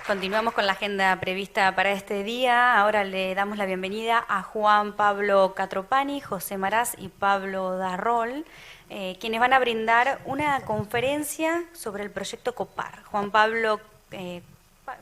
Continuamos con la agenda prevista para este día. Ahora le damos la bienvenida a Juan Pablo Catropani, José Maraz y Pablo Darrol, quienes van a brindar una conferencia sobre el proyecto COPAR. Juan Pablo,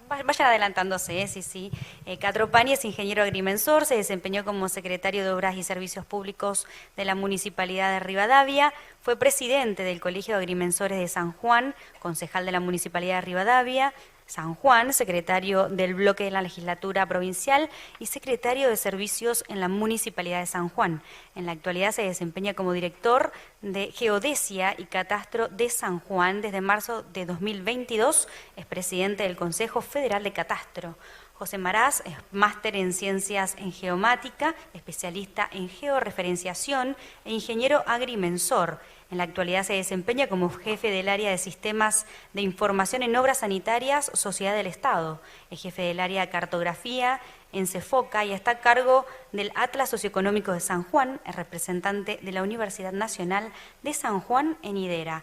vayan adelantándose, sí. Catropani es ingeniero agrimensor, se desempeñó como secretario de Obras y Servicios Públicos de la Municipalidad de Rivadavia, fue presidente del Colegio de Agrimensores de San Juan, concejal de la Municipalidad de Rivadavia, San Juan, secretario del bloque de la legislatura provincial y secretario de servicios en la Municipalidad de San Juan. En la actualidad se desempeña como director de Geodesia y Catastro de San Juan. Desde marzo de 2022 es presidente del Consejo Federal de Catastro. José Maraz es máster en Ciencias en Geomática, especialista en georreferenciación e ingeniero agrimensor. En la actualidad se desempeña como jefe del área de Sistemas de Información en Obras Sanitarias, Sociedad del Estado. Es jefe del área de Cartografía en CEFOCA y está a cargo del Atlas Socioeconómico de San Juan, es representante de la Universidad Nacional de San Juan en Hidera.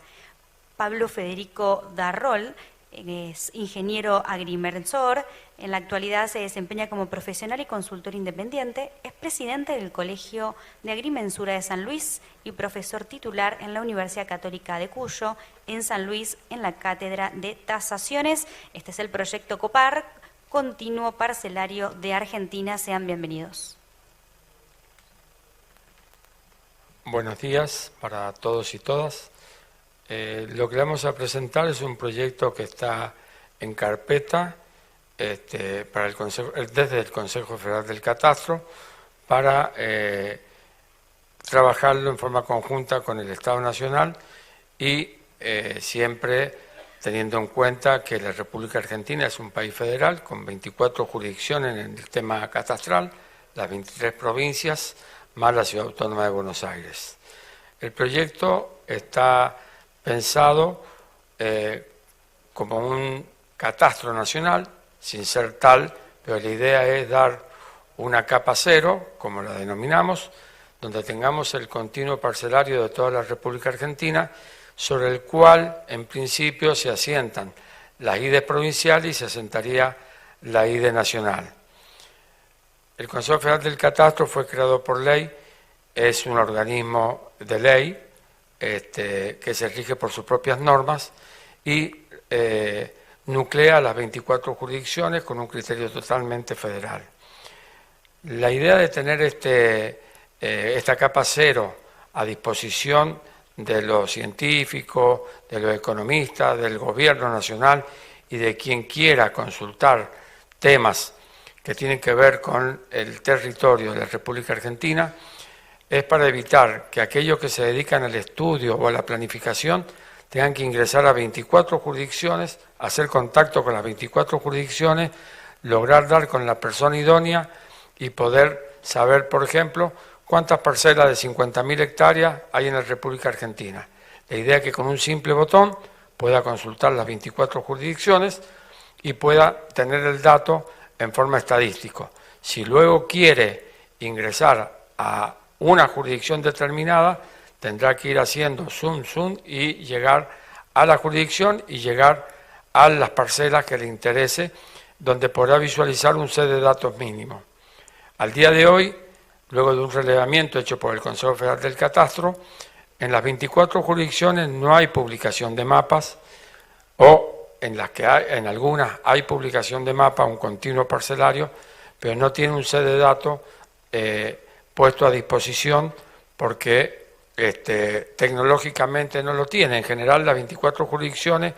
Pablo Federico Darrol es ingeniero agrimensor, en la actualidad se desempeña como profesional y consultor independiente, es presidente del Colegio de Agrimensura de San Luis y profesor titular en la Universidad Católica de Cuyo, en San Luis, en la Cátedra de Tasaciones. Este es el proyecto COPAR, Continuo Parcelario de Argentina. Sean bienvenidos. Buenos días para todos y todas. Lo que vamos a presentar es un proyecto que está en carpeta para desde el Consejo Federal del Catastro para trabajarlo en forma conjunta con el Estado Nacional y siempre teniendo en cuenta que la República Argentina es un país federal con 24 jurisdicciones en el tema catastral, las 23 provincias más la Ciudad Autónoma de Buenos Aires. El proyecto está pensado como un catastro nacional, sin ser tal, pero la idea es dar una capa cero, como la denominamos, donde tengamos el continuo parcelario de toda la República Argentina, sobre el cual en principio se asientan las IDEs provinciales y se asentaría la IDE nacional. El Consejo Federal del Catastro fue creado por ley, es un organismo de ley, que se rige por sus propias normas y nuclea las 24 jurisdicciones con un criterio totalmente federal. La idea de tener esta capa cero a disposición de los científicos, de los economistas, del gobierno nacional y de quien quiera consultar temas que tienen que ver con el territorio de la República Argentina, es para evitar que aquellos que se dedican al estudio o a la planificación tengan que ingresar a 24 jurisdicciones, hacer contacto con las 24 jurisdicciones, lograr dar con la persona idónea y poder saber, por ejemplo, cuántas parcelas de 50.000 hectáreas hay en la República Argentina. La idea es que con un simple botón pueda consultar las 24 jurisdicciones y pueda tener el dato en forma estadística. Si luego quiere ingresar a una jurisdicción determinada, tendrá que ir haciendo zoom y llegar a la jurisdicción y llegar a las parcelas que le interese, donde podrá visualizar un set de datos mínimo. Al día de hoy, luego de un relevamiento hecho por el Consejo Federal del Catastro, en las 24 jurisdicciones no hay publicación de mapas, o en algunas hay publicación de mapas, un continuo parcelario, pero no tiene un set de datos puesto a disposición porque tecnológicamente no lo tiene. En general, las 24 jurisdicciones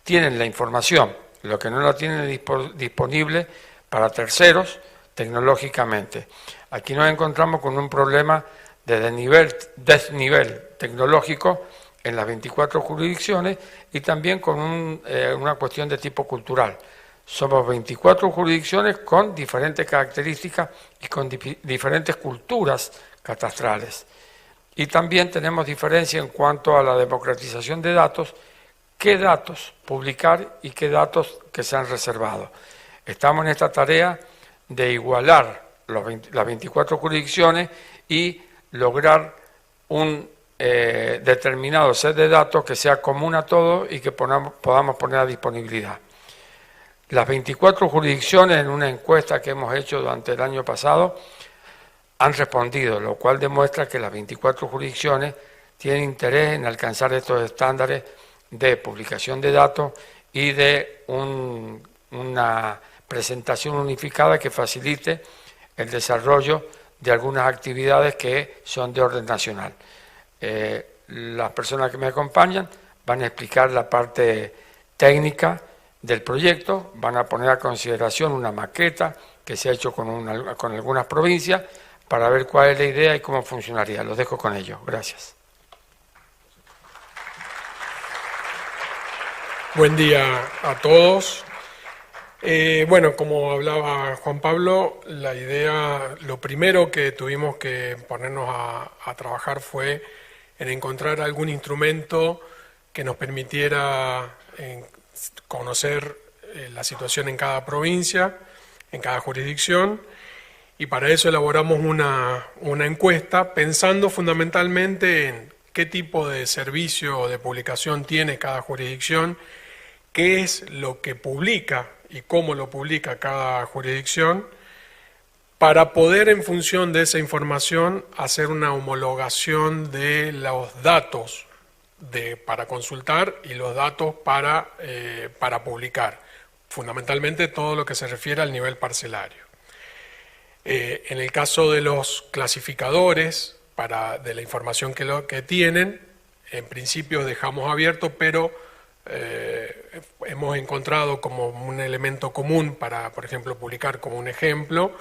tienen la información, lo que no la tienen disponible para terceros tecnológicamente. Aquí nos encontramos con un problema de desnivel tecnológico en las 24 jurisdicciones y también con una cuestión de tipo cultural. Somos 24 jurisdicciones con diferentes características y con diferentes culturas catastrales. Y también tenemos diferencia en cuanto a la democratización de datos, qué datos publicar y qué datos que se han reservado. Estamos en esta tarea de igualar las 24 jurisdicciones y lograr un determinado set de datos que sea común a todos y que podamos poner a disponibilidad. Las 24 jurisdicciones, en una encuesta que hemos hecho durante el año pasado, han respondido, lo cual demuestra que las 24 jurisdicciones tienen interés en alcanzar estos estándares de publicación de datos y de una presentación unificada que facilite el desarrollo de algunas actividades que son de orden nacional. Las personas que me acompañan van a explicar la parte técnica del proyecto, van a poner a consideración una maqueta que se ha hecho con algunas provincias para ver cuál es la idea y cómo funcionaría. Los dejo con ellos. Gracias. Buen día a todos. Bueno, como hablaba Juan Pablo, la idea, lo primero que tuvimos que ponernos a trabajar fue en encontrar algún instrumento que nos permitiera conocer la situación en cada provincia, en cada jurisdicción, y para eso elaboramos una encuesta pensando fundamentalmente en qué tipo de servicio o de publicación tiene cada jurisdicción, qué es lo que publica y cómo lo publica cada jurisdicción, para poder en función de esa información hacer una homologación de los datos para consultar y los datos para publicar, fundamentalmente todo lo que se refiere al nivel parcelario. En el caso de los clasificadores, de la información que tienen, en principio dejamos abierto, pero hemos encontrado como un elemento común para, por ejemplo, publicar como un ejemplo,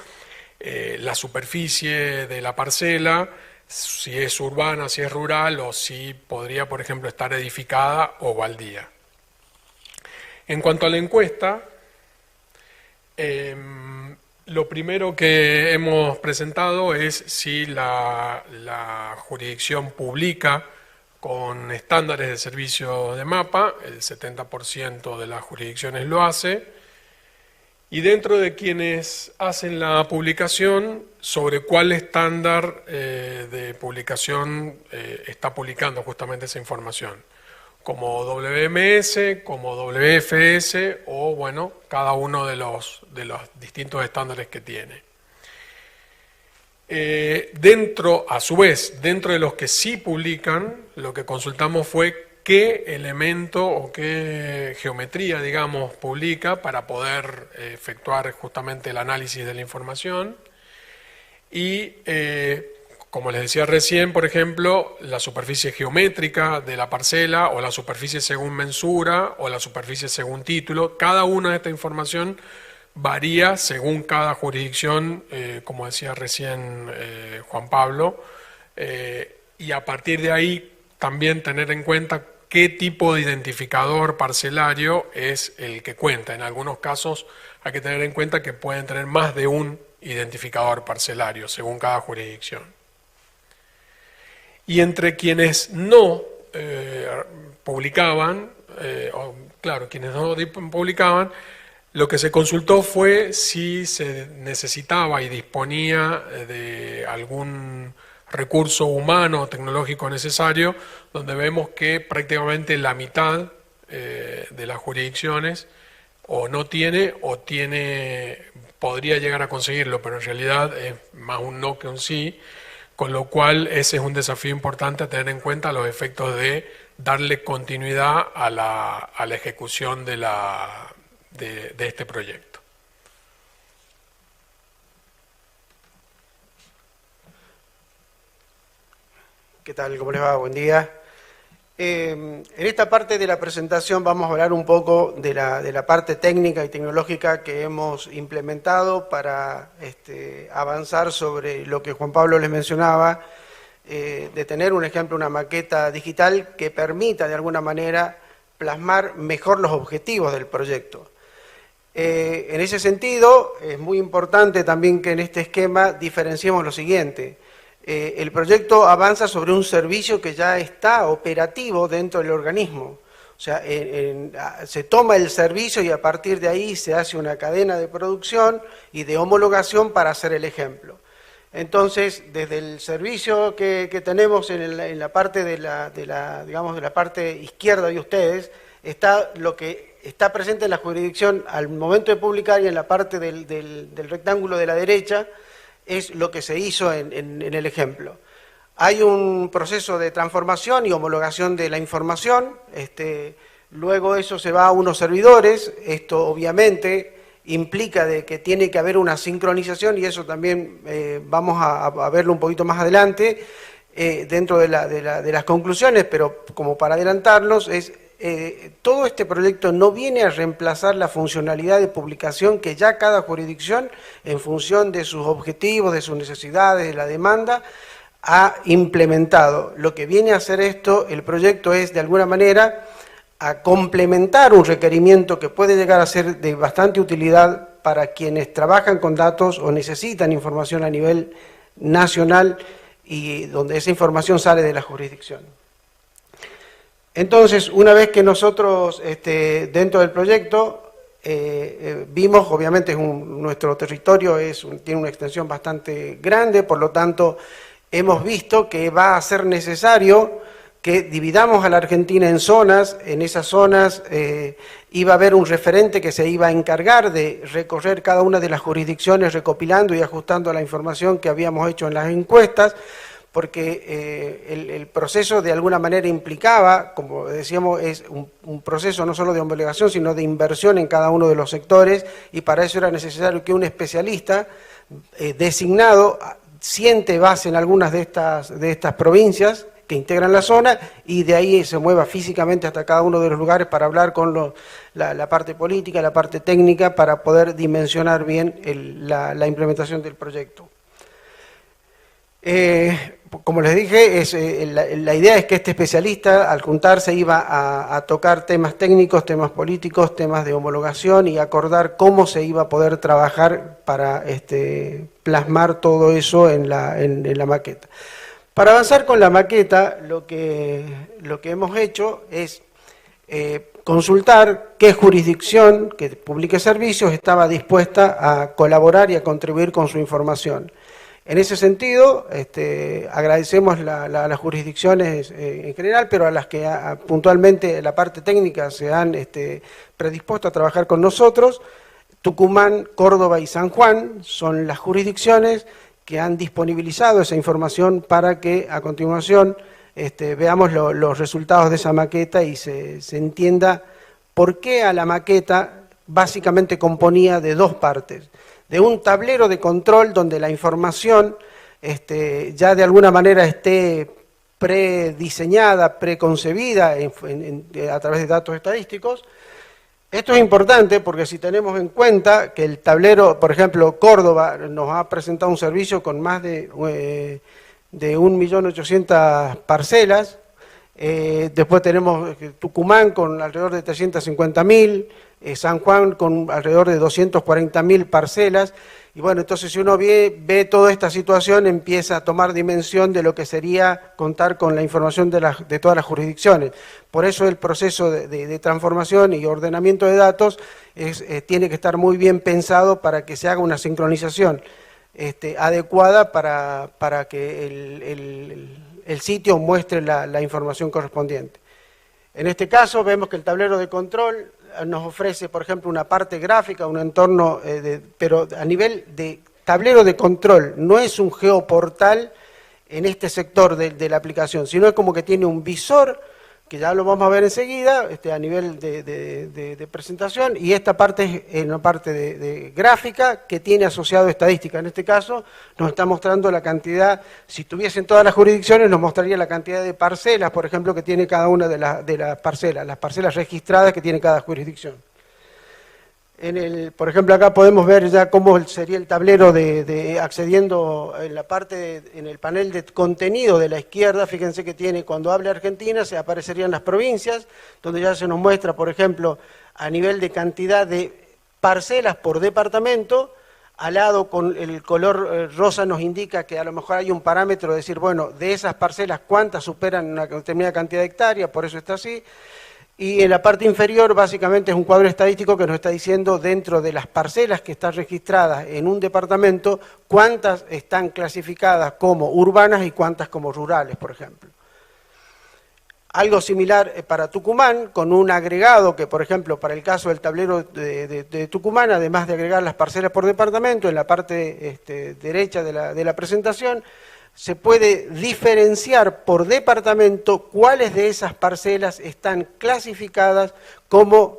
la superficie de la parcela, si es urbana, si es rural, o si podría, por ejemplo, estar edificada o baldía. En cuanto a la encuesta, lo primero que hemos presentado es si la jurisdicción publica con estándares de servicio de mapa, el 70% de las jurisdicciones lo hace, y dentro de quienes hacen la publicación, sobre cuál estándar de publicación está publicando justamente esa información, como WMS, como WFS o, bueno, cada uno de los distintos estándares que tiene. A su vez, dentro de los que sí publican, lo que consultamos fue qué elemento o qué geometría, digamos, publica para poder efectuar justamente el análisis de la información. Y, como les decía recién, por ejemplo, la superficie geométrica de la parcela o la superficie según mensura o la superficie según título, cada una de esta información varía según cada jurisdicción, como decía recién Juan Pablo, y a partir de ahí también tener en cuenta qué tipo de identificador parcelario es el que cuenta. En algunos casos hay que tener en cuenta que pueden tener más de un identificador parcelario según cada jurisdicción. Y entre quienes no publicaban, quienes no publicaban, lo que se consultó fue si se necesitaba y disponía de algún recurso humano o tecnológico necesario, donde vemos que prácticamente la mitad de las jurisdicciones o no tiene o podría llegar a conseguirlo, pero en realidad es más un no que un sí, con lo cual ese es un desafío importante a tener en cuenta los efectos de darle continuidad a la ejecución de este proyecto. ¿Qué tal? ¿Cómo les va? Buen día. En esta parte de la presentación vamos a hablar un poco de la parte técnica y tecnológica que hemos implementado para avanzar sobre lo que Juan Pablo les mencionaba, de tener un ejemplo, una maqueta digital que permita de alguna manera plasmar mejor los objetivos del proyecto. En ese sentido, es muy importante también que en este esquema diferenciemos lo siguiente. El proyecto avanza sobre un servicio que ya está operativo dentro del organismo. O sea, se toma el servicio y a partir de ahí se hace una cadena de producción y de homologación para hacer el ejemplo. Entonces, desde el servicio que tenemos en la parte de la parte izquierda de ustedes, está lo que está presente en la jurisdicción al momento de publicar, y en la parte del rectángulo de la derecha es lo que se hizo en el ejemplo. Hay un proceso de transformación y homologación de la información, luego eso se va a unos servidores, esto obviamente implica de que tiene que haber una sincronización, y eso también vamos a verlo un poquito más adelante dentro de las conclusiones, pero como para adelantarnos, todo este proyecto no viene a reemplazar la funcionalidad de publicación que ya cada jurisdicción, en función de sus objetivos, de sus necesidades, de la demanda, ha implementado. Lo que viene a hacer el proyecto es, de alguna manera, a complementar un requerimiento que puede llegar a ser de bastante utilidad para quienes trabajan con datos o necesitan información a nivel nacional y donde esa información sale de la jurisdicción. Entonces, una vez que nosotros, dentro del proyecto, vimos, obviamente nuestro territorio tiene una extensión bastante grande, por lo tanto, hemos visto que va a ser necesario que dividamos a la Argentina en zonas. En esas zonas iba a haber un referente que se iba a encargar de recorrer cada una de las jurisdicciones, recopilando y ajustando la información que habíamos hecho en las encuestas, porque el proceso de alguna manera implicaba, como decíamos, es un proceso no solo de homologación, sino de inversión en cada uno de los sectores, y para eso era necesario que un especialista designado siente base en algunas de estas provincias que integran la zona, y de ahí se mueva físicamente hasta cada uno de los lugares para hablar con la parte política, la parte técnica, para poder dimensionar bien la implementación del proyecto. Como les dije, la idea es que este especialista, al juntarse, iba a tocar temas técnicos, temas políticos, temas de homologación, y acordar cómo se iba a poder trabajar para plasmar todo eso en la maqueta. Para avanzar con la maqueta, lo que hemos hecho es consultar qué jurisdicción que publique servicios estaba dispuesta a colaborar y a contribuir con su información. En ese sentido, agradecemos a las jurisdicciones en general, pero a las que puntualmente la parte técnica se han predispuesto a trabajar con nosotros. Tucumán, Córdoba y San Juan son las jurisdicciones que han disponibilizado esa información para que a continuación veamos los resultados de esa maqueta y se entienda por qué a la maqueta básicamente componía de dos partes: de un tablero de control donde la información ya de alguna manera esté prediseñada, preconcebida a través de datos estadísticos. Esto es importante porque si tenemos en cuenta que el tablero, por ejemplo, Córdoba nos ha presentado un servicio con más de 1.800.000 parcelas, después tenemos Tucumán con alrededor de 350.000, San Juan con alrededor de 240.000 parcelas, y bueno, entonces si uno ve toda esta situación, empieza a tomar dimensión de lo que sería contar con la información de todas las jurisdicciones. Por eso el proceso de transformación y ordenamiento de datos tiene que estar muy bien pensado para que se haga una sincronización adecuada para que el sitio muestre la información correspondiente. En este caso vemos que el tablero de control nos ofrece, por ejemplo, una parte gráfica, un entorno, pero a nivel de tablero de control, no es un geoportal en este sector de la aplicación, sino es como que tiene un visor, que ya lo vamos a ver enseguida, a nivel de presentación, y esta parte es una parte de gráfica que tiene asociado estadística. En este caso nos está mostrando la cantidad, si tuviesen todas las jurisdicciones, nos mostraría la cantidad de parcelas, por ejemplo, que tiene cada una de las parcelas registradas que tiene cada jurisdicción. Por ejemplo, acá podemos ver ya cómo sería el tablero accediendo en la parte, en el panel de contenido de la izquierda. Fíjense que tiene, cuando hable Argentina, se aparecerían las provincias, donde ya se nos muestra, por ejemplo, a nivel de cantidad de parcelas por departamento. Al lado, con el color rosa, nos indica que a lo mejor hay un parámetro de decir, bueno, de esas parcelas, ¿cuántas superan una determinada cantidad de hectáreas? Por eso está así. Y en la parte inferior básicamente es un cuadro estadístico que nos está diciendo, dentro de las parcelas que están registradas en un departamento, cuántas están clasificadas como urbanas y cuántas como rurales, por ejemplo. Algo similar para Tucumán, con un agregado que, por ejemplo, para el caso del tablero de Tucumán, además de agregar las parcelas por departamento, en la parte derecha de la presentación, se puede diferenciar por departamento cuáles de esas parcelas están clasificadas como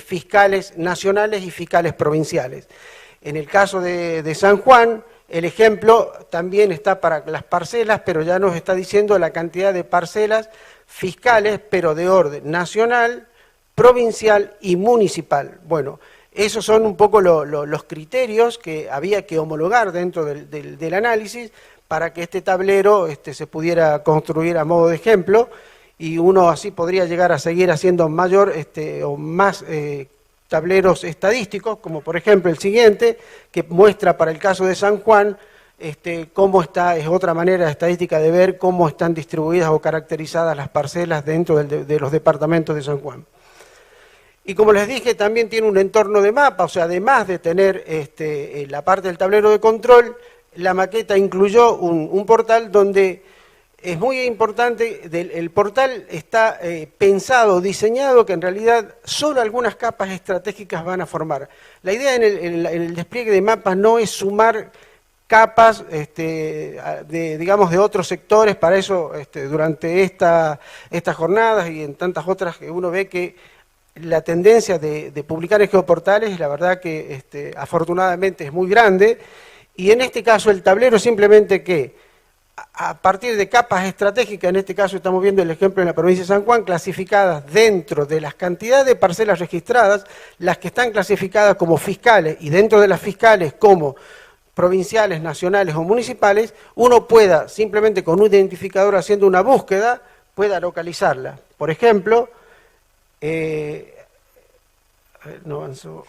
fiscales nacionales y fiscales provinciales. En el caso de San Juan, el ejemplo también está para las parcelas, pero ya nos está diciendo la cantidad de parcelas fiscales, pero de orden nacional, provincial y municipal. Bueno, esos son un poco los criterios que había que homologar dentro del análisis para que este tablero se pudiera construir a modo de ejemplo, y uno así podría llegar a seguir haciendo mayor o más tableros estadísticos, como por ejemplo el siguiente, que muestra para el caso de San Juan cómo está, es otra manera estadística de ver cómo están distribuidas o caracterizadas las parcelas dentro de los departamentos de San Juan. Y como les dije, también tiene un entorno de mapa, o sea, además de tener la parte del tablero de control, la maqueta incluyó un portal donde es muy importante, el portal está pensado, diseñado, que en realidad solo algunas capas estratégicas van a formar. La idea en el despliegue de mapas no es sumar capas digamos, de otros sectores. Para eso durante estas jornadas y en tantas otras que uno ve que la tendencia de publicar en geoportales, la verdad que afortunadamente es muy grande, y en este caso el tablero simplemente que a partir de capas estratégicas, en este caso estamos viendo el ejemplo en la provincia de San Juan, clasificadas dentro de las cantidades de parcelas registradas, las que están clasificadas como fiscales, y dentro de las fiscales como provinciales, nacionales o municipales, uno pueda, simplemente con un identificador haciendo una búsqueda, pueda localizarla. Por ejemplo, no avanzó.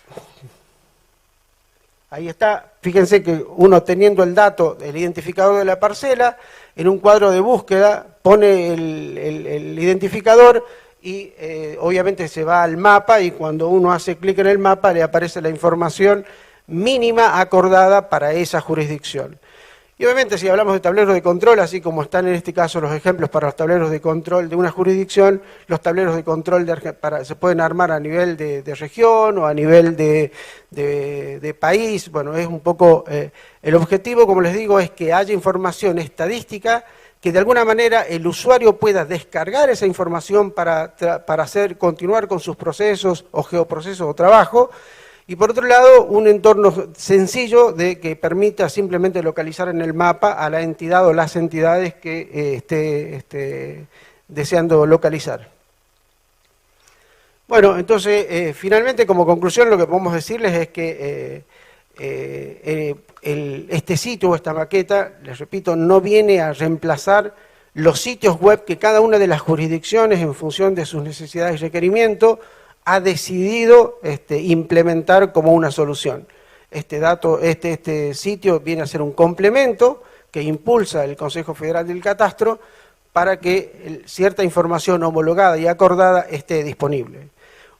Ahí está, fíjense que uno teniendo el dato, el identificador de la parcela, en un cuadro de búsqueda pone el identificador y obviamente se va al mapa, y cuando uno hace clic en el mapa le aparece la información mínima acordada para esa jurisdicción. Y obviamente si hablamos de tableros de control, así como están en este caso los ejemplos para los tableros de control de una jurisdicción, los tableros de control se pueden armar a nivel de región o a nivel de país. Bueno, es un poco el objetivo, como les digo, es que haya información estadística, que de alguna manera el usuario pueda descargar esa información para continuar con sus procesos o geoprocesos o trabajo. Y por otro lado, un entorno sencillo que permita simplemente localizar en el mapa a la entidad o las entidades que esté deseando localizar. Bueno, entonces, finalmente, como conclusión, lo que podemos decirles es que este sitio o esta maqueta, les repito, no viene a reemplazar los sitios web que cada una de las jurisdicciones, en función de sus necesidades y requerimientos, ha decidido implementar como una solución. Este sitio viene a ser un complemento que impulsa el Consejo Federal del Catastro para que cierta información homologada y acordada esté disponible.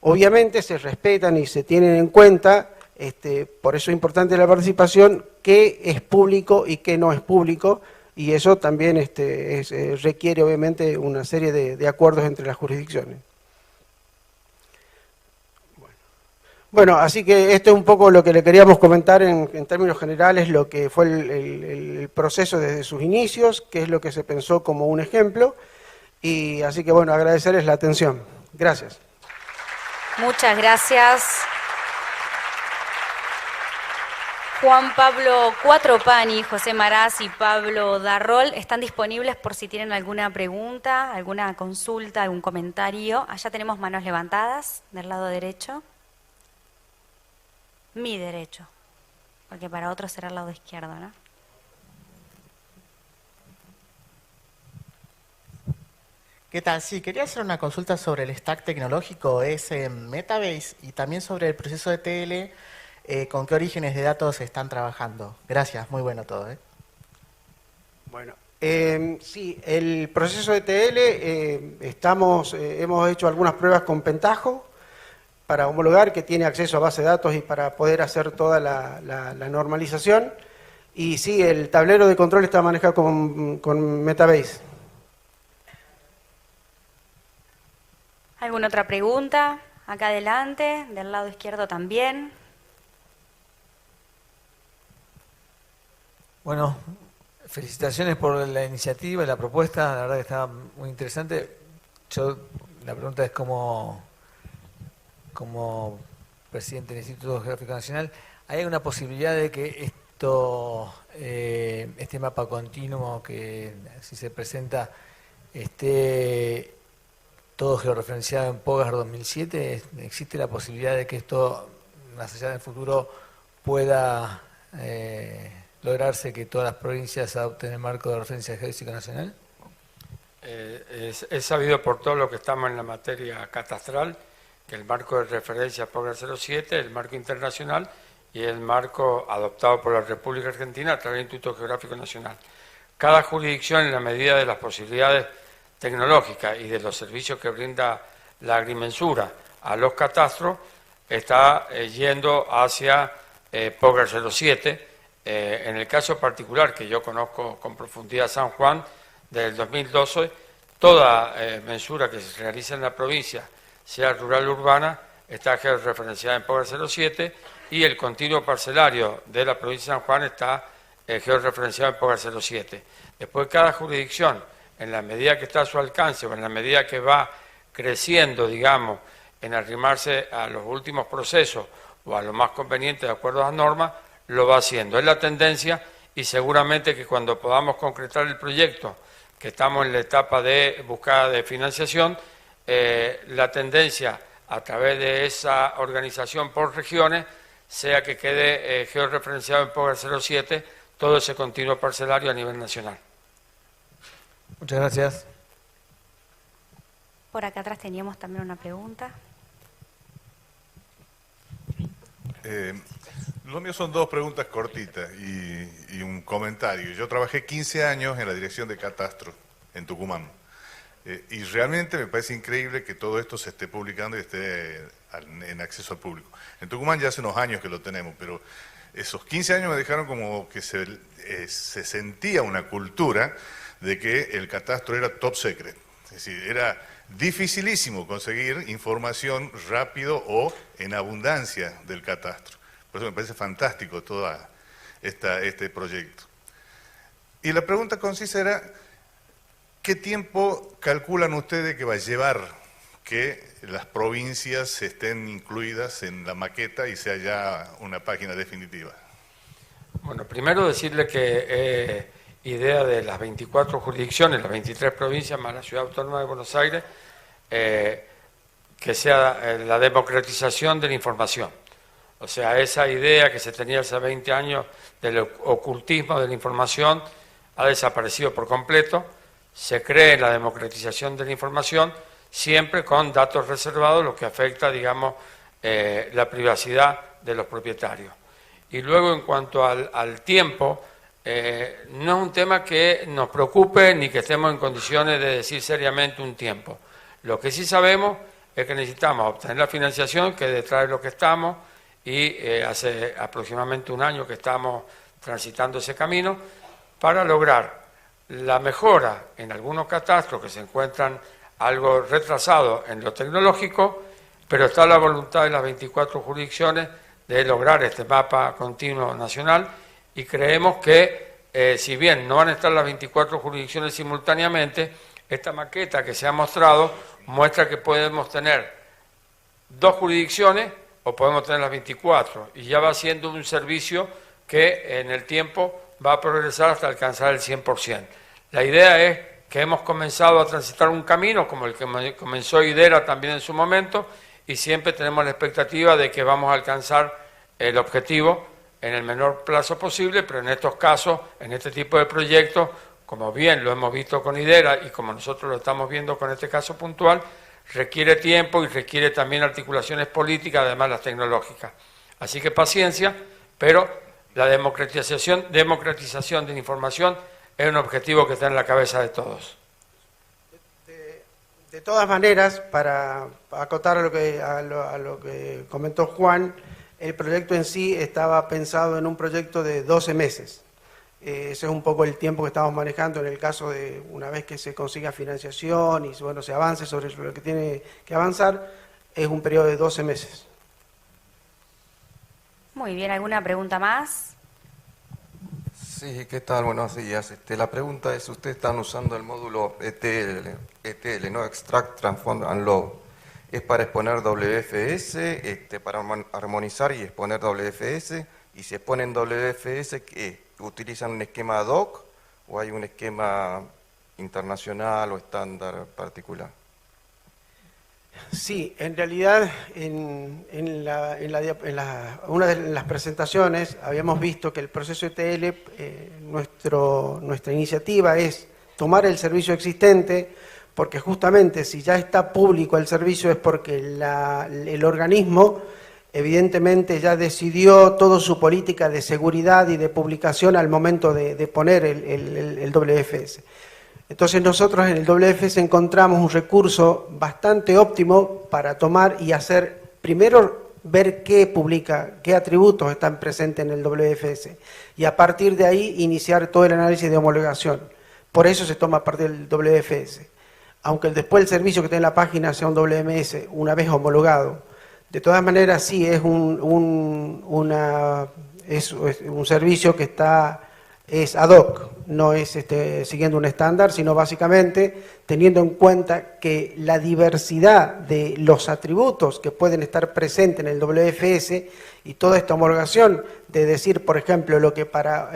Obviamente se respetan y se tienen en cuenta, por eso es importante la participación, qué es público y qué no es público, y eso también requiere obviamente una serie de acuerdos entre las jurisdicciones. Bueno, así que esto es un poco lo que le queríamos comentar en términos generales, lo que fue el proceso desde sus inicios, qué es lo que se pensó como un ejemplo, y así que bueno, agradecerles la atención. Gracias. Muchas gracias. Juan Pablo Quatropani, José Maraz y Pablo Darrol están disponibles por si tienen alguna pregunta, alguna consulta, algún comentario. Allá tenemos manos levantadas del lado derecho. Mi derecho, porque para otros será el lado izquierdo, ¿no? ¿Qué tal? Sí, quería hacer una consulta sobre el stack tecnológico, es Metabase, y también sobre el proceso de TL, con qué orígenes de datos están trabajando. Gracias, muy bueno todo. Bueno, sí, el proceso de TL, hemos hecho algunas pruebas con Pentaho, para homologar, que tiene acceso a base de datos y para poder hacer toda la normalización. Y sí, el tablero de control está manejado con Metabase. ¿Alguna otra pregunta? Acá adelante, del lado izquierdo también. Bueno, felicitaciones por la iniciativa y la propuesta, la verdad que está muy interesante. La pregunta es como presidente del Instituto Geográfico Nacional, ¿hay alguna posibilidad de que este mapa continuo que si se presenta esté todo georreferenciado en POGAS 2007? ¿Existe la posibilidad de que esto, más allá del futuro, pueda lograrse que todas las provincias adopten el marco de referencia geodésico nacional? Es sabido por todo lo que estamos en la materia catastral que el marco de referencia POGAS 07, el marco internacional y el marco adoptado por la República Argentina a través del Instituto Geográfico Nacional. Cada jurisdicción, en la medida de las posibilidades tecnológicas y de los servicios que brinda la agrimensura a los catastros, está yendo hacia POGAS 07. En el caso particular, que yo conozco con profundidad San Juan, del 2012, toda mensura que se realiza en la provincia, sea rural o urbana, está georreferenciada en POGAS 07 y el continuo parcelario de la provincia de San Juan está georreferenciado en POGAS 07. Después cada jurisdicción, en la medida que está a su alcance o en la medida que va creciendo, digamos, en arrimarse a los últimos procesos o a lo más conveniente de acuerdo a las normas, lo va haciendo. Es la tendencia y seguramente que cuando podamos concretar el proyecto, que estamos en la etapa de búsqueda de financiación, la tendencia a través de esa organización por regiones sea que quede georreferenciado en POGAS 07 todo ese continuo parcelario a nivel nacional. Muchas gracias. Por acá atrás teníamos también una pregunta. Lo mío son dos preguntas cortitas y un comentario. Yo trabajé 15 años en la dirección de catastro en Tucumán. Y realmente me parece increíble que todo esto se esté publicando y esté en acceso al público. En Tucumán ya hace unos años que lo tenemos, pero esos 15 años me dejaron como que se sentía una cultura de que el catastro era top secret. Es decir, era dificilísimo conseguir información rápido o en abundancia del catastro. Por eso me parece fantástico todo este proyecto. Y la pregunta concisa era, ¿qué tiempo calculan ustedes que va a llevar que las provincias estén incluidas en la maqueta y sea ya una página definitiva? Bueno, primero decirle que idea de las 24 jurisdicciones, las 23 provincias más la Ciudad Autónoma de Buenos Aires, que sea la democratización de la información. O sea, esa idea que se tenía hace 20 años del ocultismo de la información ha desaparecido por completo. Se cree en la democratización de la información, siempre con datos reservados, lo que afecta, digamos, la privacidad de los propietarios. Y luego, en cuanto al tiempo, no es un tema que nos preocupe ni que estemos en condiciones de decir seriamente un tiempo. Lo que sí sabemos es que necesitamos obtener la financiación, que detrás de lo que estamos, y hace aproximadamente un año que estamos transitando ese camino, para lograr la mejora en algunos catastros que se encuentran algo retrasados en lo tecnológico, pero está la voluntad de las 24 jurisdicciones de lograr este mapa continuo nacional y creemos que, si bien no van a estar las 24 jurisdicciones simultáneamente, esta maqueta que se ha mostrado muestra que podemos tener 2 jurisdicciones o podemos tener las 24 y ya va siendo un servicio que en el tiempo va a progresar hasta alcanzar el 100%. La idea es que hemos comenzado a transitar un camino como el que comenzó IDERA también en su momento y siempre tenemos la expectativa de que vamos a alcanzar el objetivo en el menor plazo posible, pero en estos casos, en este tipo de proyectos, como bien lo hemos visto con IDERA y como nosotros lo estamos viendo con este caso puntual, requiere tiempo y requiere también articulaciones políticas, además las tecnológicas. Así que paciencia, pero la democratización de la información es un objetivo que está en la cabeza de todos. De todas maneras, para acotar a lo que comentó Juan, el proyecto en sí estaba pensado en un proyecto de 12 meses. ese es un poco el tiempo que estamos manejando en el caso de una vez que se consiga financiación y bueno, se avance sobre lo que tiene que avanzar, es un periodo de 12 meses. Muy bien, ¿alguna pregunta más? Sí, ¿qué tal? Buenos días. La pregunta es, ustedes están usando el módulo ETL, ¿no? Extract, Transform and Load. ¿Es para exponer WFS, para armonizar y exponer WFS? Y si exponen WFS, ¿qué? ¿Utilizan un esquema ad hoc o hay un esquema internacional o estándar particular? Sí, en realidad una de las presentaciones habíamos visto que el proceso ETL, nuestra iniciativa es tomar el servicio existente, porque justamente si ya está público el servicio es porque el organismo evidentemente ya decidió toda su política de seguridad y de publicación al momento de poner el WFS. Entonces nosotros en el WFS encontramos un recurso bastante óptimo para tomar y hacer, primero ver qué publica, qué atributos están presentes en el WFS y a partir de ahí iniciar todo el análisis de homologación. Por eso se toma a partir del WFS. Aunque después el servicio que está en la página sea un WMS una vez homologado, de todas maneras sí es un servicio que es ad hoc, no es siguiendo un estándar, sino básicamente teniendo en cuenta que la diversidad de los atributos que pueden estar presentes en el WFS y toda esta homologación de decir, por ejemplo, lo que para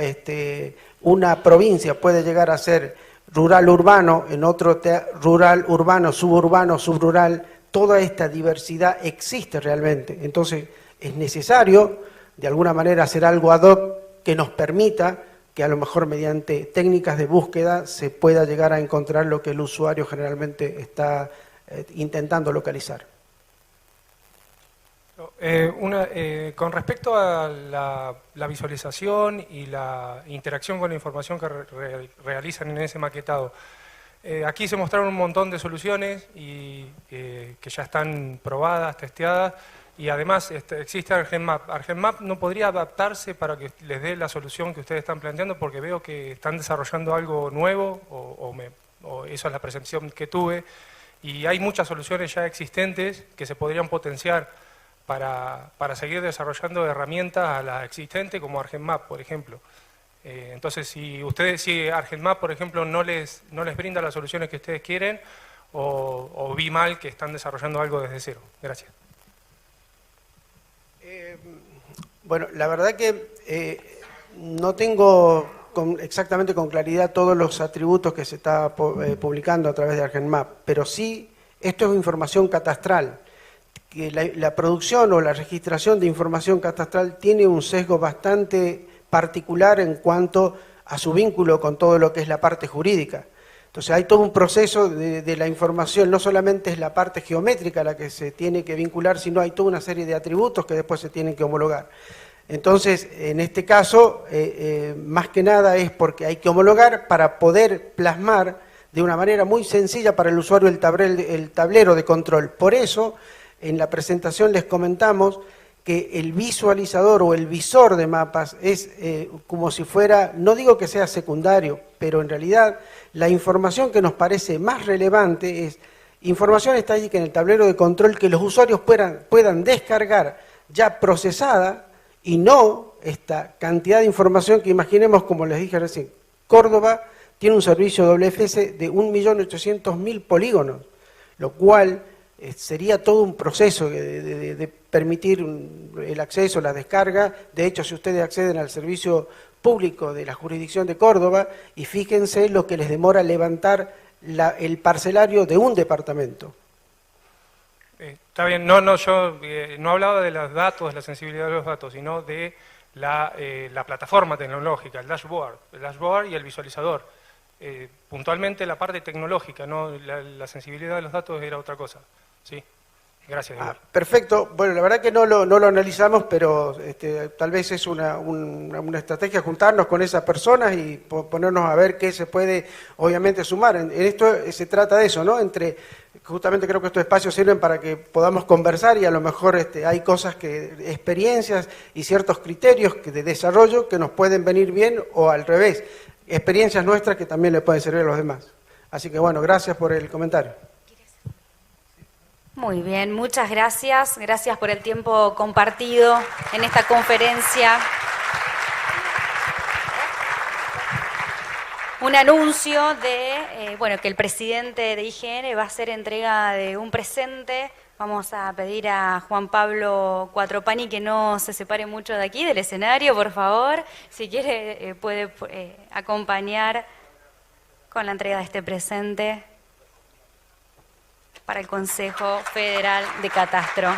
una provincia puede llegar a ser rural-urbano, en otro rural-urbano, suburbano, subrural, toda esta diversidad existe realmente. Entonces es necesario, de alguna manera, hacer algo ad hoc que nos permita que a lo mejor mediante técnicas de búsqueda se pueda llegar a encontrar lo que el usuario generalmente está intentando localizar. Con respecto a la visualización y la interacción con la información que realizan en ese maquetado, aquí se mostraron un montón de soluciones y que ya están probadas, testeadas, y además existe ArgenMap. ArgenMap no podría adaptarse para que les dé la solución que ustedes están planteando, porque veo que están desarrollando algo nuevo, o eso es la percepción que tuve, y hay muchas soluciones ya existentes que se podrían potenciar para seguir desarrollando herramientas a las existentes, como ArgenMap, por ejemplo. Entonces, si ArgenMap, por ejemplo, no les brinda las soluciones que ustedes quieren, o vi mal que están desarrollando algo desde cero. Gracias. Bueno, la verdad que no tengo exactamente con claridad todos los atributos que se está publicando a través de ArgenMap, pero sí, esto es información catastral, que la producción o la registración de información catastral tiene un sesgo bastante particular en cuanto a su vínculo con todo lo que es la parte jurídica. Entonces hay todo un proceso de la información, no solamente es la parte geométrica la que se tiene que vincular, sino hay toda una serie de atributos que después se tienen que homologar. Entonces, en este caso, más que nada es porque hay que homologar para poder plasmar de una manera muy sencilla para el usuario el tablero de control. Por eso, en la presentación les comentamos que el visualizador o el visor de mapas es como si fuera, no digo que sea secundario, pero en realidad la información que nos parece más relevante es información estadística en el tablero de control que los usuarios puedan descargar ya procesada y no esta cantidad de información que imaginemos, como les dije recién, Córdoba tiene un servicio WFS de 1.800.000 polígonos, lo cual sería todo un proceso de permitir el acceso, la descarga. De hecho, si ustedes acceden al servicio público de la jurisdicción de Córdoba, y fíjense lo que les demora levantar el parcelario de un departamento. Está bien, yo no hablaba de los datos, de la sensibilidad de los datos, sino de la plataforma tecnológica, el dashboard y el visualizador. Puntualmente la parte tecnológica, no la sensibilidad de los datos era otra cosa. ¿Sí? Gracias. Perfecto. Bueno, la verdad que no lo analizamos, pero tal vez es una estrategia juntarnos con esas personas y ponernos a ver qué se puede, obviamente, sumar. En esto se trata de eso, ¿no? Justamente creo que estos espacios sirven para que podamos conversar y a lo mejor hay cosas experiencias y ciertos criterios de desarrollo que nos pueden venir bien o al revés, experiencias nuestras que también le pueden servir a los demás. Así que bueno, gracias por el comentario. Muy bien, muchas gracias. Gracias por el tiempo compartido en esta conferencia. Un anuncio de que el presidente de IGN va a hacer entrega de un presente. Vamos a pedir a Juan Pablo Quatropani que no se separe mucho de aquí, del escenario, por favor. Si quiere, puede acompañar con la entrega de este presente para el Consejo Federal de Catastro.